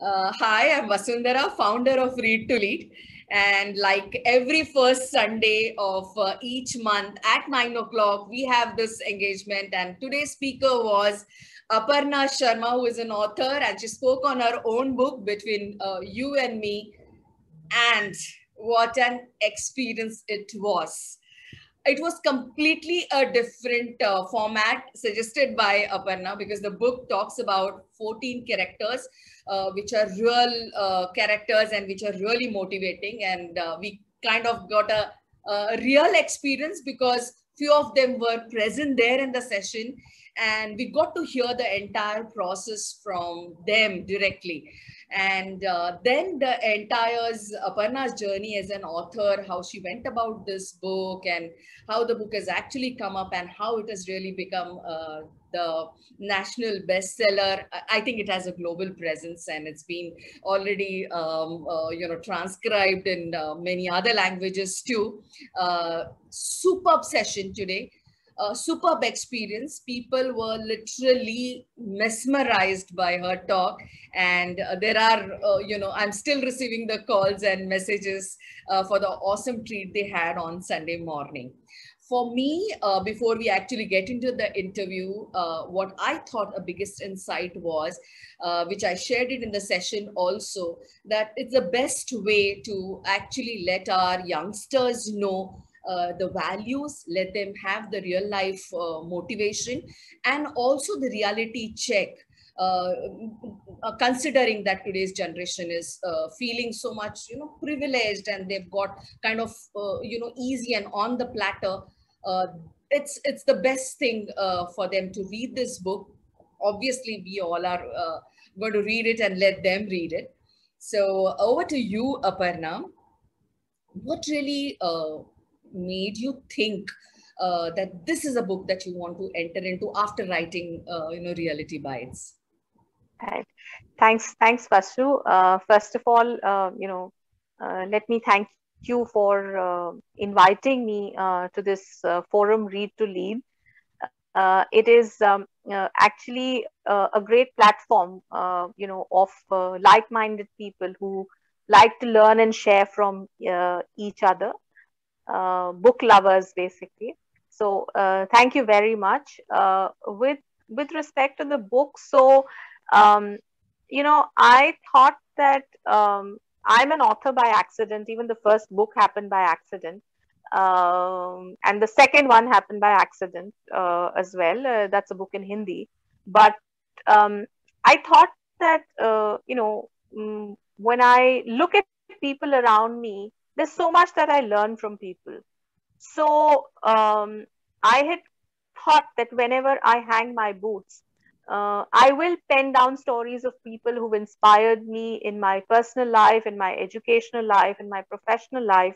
Hi, I'm Vasundhara, founder of Read to Lead. And like every first Sunday of each month at 9 o'clock, we have this engagement. And today's speaker was Aparna Sharma, who is an author, and she spoke on her own book, Between You and Me. And what an experience it was. It was completely a different format suggested by Aparna, because the book talks about 14 characters, which are real characters and which are really motivating. And we kind of got a real experience because few of them were present there in the session, and we got to hear the entire process from them directly. And then the entire Aparna's journey as an author, how she went about this book, and how the book has actually come up, and how it has really become the national bestseller. I think it has a global presence, and it's been already transcribed in many other languages too. Superb session today. Superb experience. People were literally mesmerized by her talk, and there are I'm still receiving the calls and messages for the awesome treat they had on Sunday morning. For me, before we actually get into the interview, what I thought a biggest insight was, which I shared it in the session also, that it's the best way to actually let our youngsters know the values, let them have the real life motivation, and also the reality check. Uh, Considering that today's generation is feeling so much, privileged, and they've got kind of, easy and on the platter. uh, it's the best thing for them to read this book. Obviously, we all are going to read it and let them read it. So over to you, Aparna. What really made you think that this is a book that you want to enter into after writing, Reality Bites? Right. Thanks, Vasu. First of all, let me thank you for inviting me to this forum, Read to Lead. It is actually a great platform, of like-minded people who like to learn and share from each other, book lovers, basically. So, thank you very much. With respect to the book, so um, I thought that I'm an author by accident. Even the first book happened by accident, and the second one happened by accident as well. That's a book in Hindi. But I thought that when I look at people around me, there's so much that I learn from people. So I had thought that whenever I hang my boots, I will pen down stories of people who've inspired me in my personal life, in my educational life, in my professional life,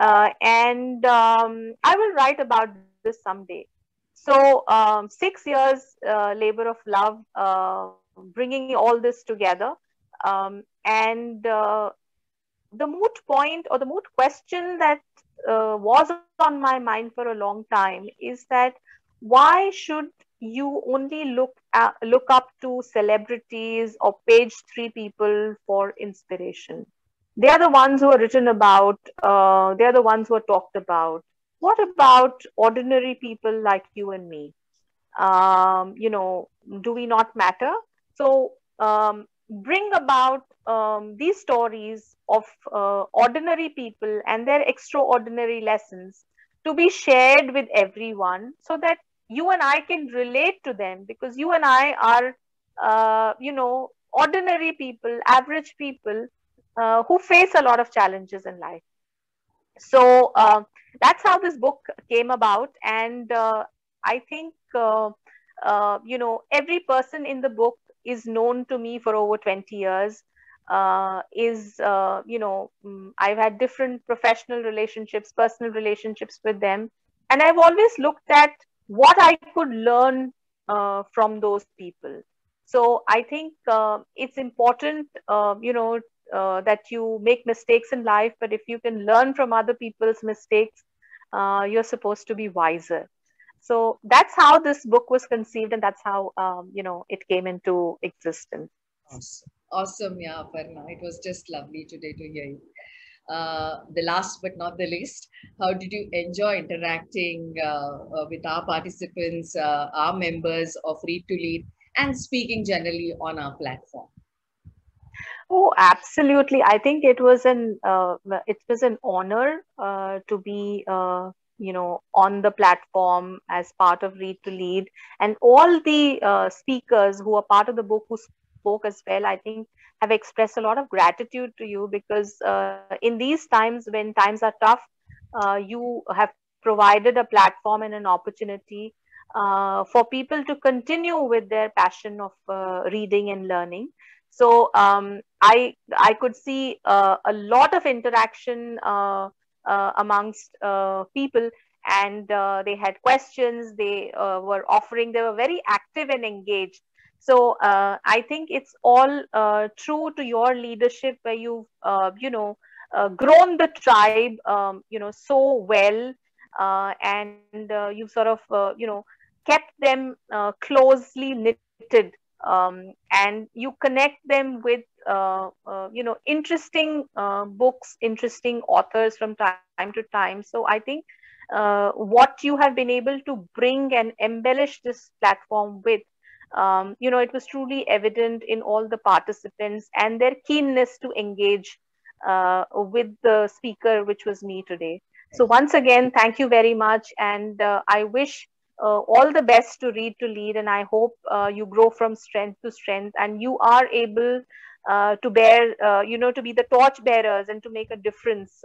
and I will write about this someday. So 6 years labor of love, bringing all this together, and the moot point or the moot question that was on my mind for a long time is that why should you only look up to celebrities or page three people for inspiration? They are the ones who are written about. They are the ones who are talked about. What about ordinary people like you and me? Do we not matter? So bring about these stories of ordinary people and their extraordinary lessons to be shared with everyone so that you and I can relate to them, because you and I are, ordinary people, average people who face a lot of challenges in life. So that's how this book came about. And I think, every person in the book is known to me for over 20 years. I've had different professional relationships, personal relationships with them. And I've always looked at what I could learn from those people. So I think it's important, that you make mistakes in life, but if you can learn from other people's mistakes, you're supposed to be wiser. So that's how this book was conceived, and that's how it came into existence. Awesome, yeah, Aparna. It was just lovely today to hear you. The last but not the least, how did you enjoy interacting with our participants, our members of Read to Lead, and speaking generally on our platform? Oh, absolutely. I think it was an honor to be on the platform as part of Read to Lead, and all the speakers who are part of the book who spoke as well. I think have expressed a lot of gratitude to you, because in these times when times are tough, you have provided a platform and an opportunity for people to continue with their passion of reading and learning. So I could see a lot of interaction amongst people, and they had questions. They were offering. They were very active and engaged. So I think it's all true to your leadership, where you've grown the tribe so well, and you've sort of kept them closely knitted, and you connect them with interesting books, interesting authors from time to time. So I think what you have been able to bring and embellish this platform with, it was truly evident in all the participants and their keenness to engage with the speaker, which was me today. So once again, thank you very much, and I wish all the best to Read to Lead, and I hope you grow from strength to strength, and you are able to bear, to be the torch bearers and to make a difference,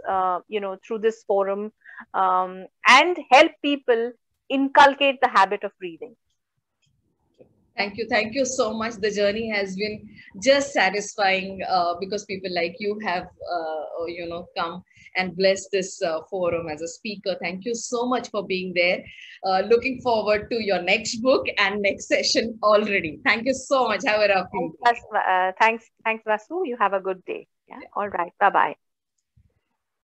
through this forum, and help people inculcate the habit of reading. Thank you. Thank you so much. The journey has been just satisfying because people like you have, come and blessed this forum as a speaker. Thank you so much for being there. Looking forward to your next book and next session already. Thank you so much. Have a lovely day. Thanks, Vasu. You have a good day. Yeah. All right. Bye bye.